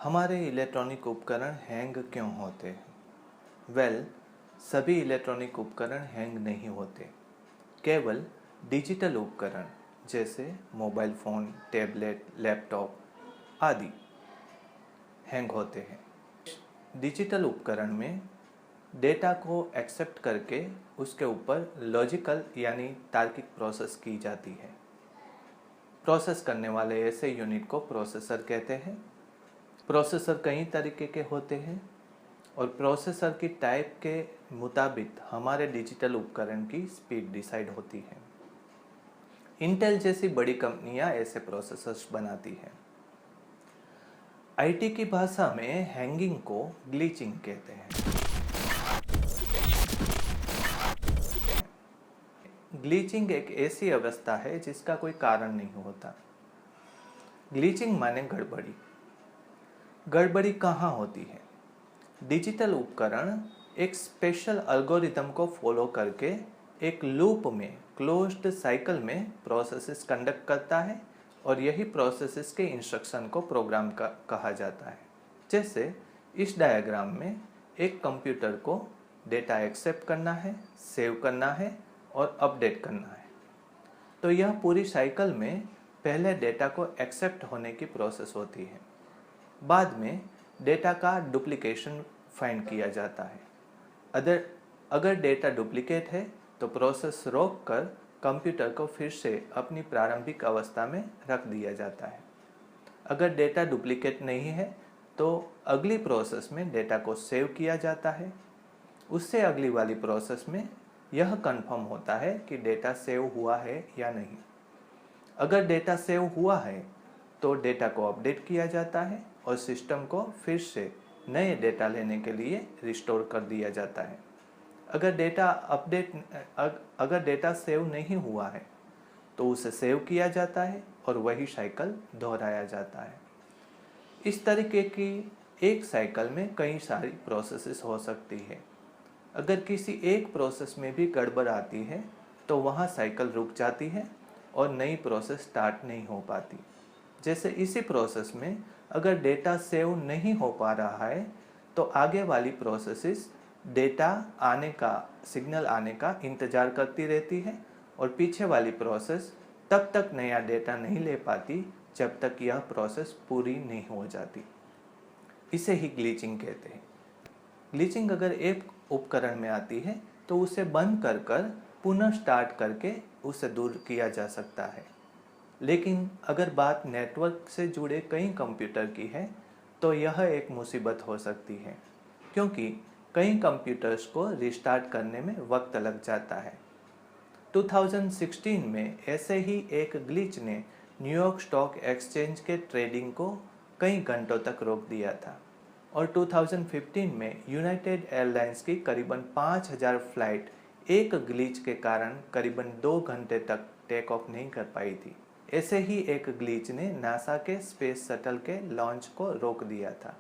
हमारे इलेक्ट्रॉनिक उपकरण हैंग क्यों होते हैं? वेल, सभी इलेक्ट्रॉनिक उपकरण हैंग नहीं होते। केवल डिजिटल उपकरण जैसे मोबाइल फ़ोन, टैबलेट, लैपटॉप आदि हैंग होते हैं। डिजिटल उपकरण में डेटा को एक्सेप्ट करके उसके ऊपर लॉजिकल यानी तार्किक प्रोसेस की जाती है। प्रोसेस करने वाले ऐसे यूनिट को प्रोसेसर कहते हैं। प्रोसेसर कई तरीके के होते हैं और प्रोसेसर की टाइप के मुताबिक हमारे डिजिटल उपकरण की स्पीड डिसाइड होती है। इंटेल जैसी बड़ी कंपनियां ऐसे प्रोसेसर्स बनाती हैं। आईटी की भाषा में हैंगिंग को ग्लिचिंग कहते हैं। ग्लिचिंग एक ऐसी अवस्था है जिसका कोई कारण नहीं होता। ग्लिचिंग माने गड़बड़ी। गड़बड़ी कहाँ होती है? डिजिटल उपकरण एक स्पेशल एल्गोरिथम को फॉलो करके एक लूप में क्लोज्ड साइकिल में प्रोसेसेस कंडक्ट करता है और यही प्रोसेसेस के इंस्ट्रक्शन को प्रोग्राम कहा जाता है। जैसे इस डायग्राम में एक कंप्यूटर को डेटा एक्सेप्ट करना है, सेव करना है और अपडेट करना है। तो यह पूरी साइकिल में पहले डेटा को एक्सेप्ट होने की प्रोसेस होती है। बाद में डेटा का डुप्लीकेशन फाइंड किया जाता है। अगर डेटा डुप्लीकेट है तो प्रोसेस रोक कर कंप्यूटर को फिर से अपनी प्रारंभिक अवस्था में रख दिया जाता है। अगर डेटा डुप्लीकेट नहीं है तो अगली प्रोसेस में डेटा को सेव किया जाता है। उससे अगली वाली प्रोसेस में यह कंफर्म होता है कि डेटा सेव हुआ है या नहीं। अगर डेटा सेव हुआ है तो डेटा को अपडेट किया जाता है और सिस्टम को फिर से नए डेटा लेने के लिए रिस्टोर कर दिया जाता है। अगर डेटा सेव नहीं हुआ है तो उसे सेव किया जाता है और वही साइकिल दोहराया जाता है। इस तरीके की एक साइकिल में कई सारी प्रोसेसेस हो सकती है। अगर किसी एक प्रोसेस में भी गड़बड़ आती है तो वहाँ साइकिल रुक जाती है और नई प्रोसेस स्टार्ट नहीं हो पाती। जैसे इसी प्रोसेस में अगर डेटा सेव नहीं हो पा रहा है तो आगे वाली प्रोसेसेस डेटा आने का, सिग्नल आने का इंतज़ार करती रहती है और पीछे वाली प्रोसेस तब तक नया डेटा नहीं ले पाती जब तक यह प्रोसेस पूरी नहीं हो जाती। इसे ही ग्लिचिंग कहते हैं। ग्लिचिंग अगर एक उपकरण में आती है तो उसे बंद कर कर पुनः स्टार्ट करके उसे दूर किया जा सकता है। लेकिन अगर बात नेटवर्क से जुड़े कई कंप्यूटर की है तो यह एक मुसीबत हो सकती है, क्योंकि कई कंप्यूटर्स को रिस्टार्ट करने में वक्त लग जाता है। 2016 में ऐसे ही एक ग्लिच ने न्यूयॉर्क स्टॉक एक्सचेंज के ट्रेडिंग को कई घंटों तक रोक दिया था और 2015 में यूनाइटेड एयरलाइंस की करीबन 5000 फ्लाइट एक ग्लिच के कारण करीबन 2 घंटे तक टेक ऑफ नहीं कर पाई थी। ऐसे ही एक ग्लिच ने नासा के स्पेस शटल के लॉन्च को रोक दिया था।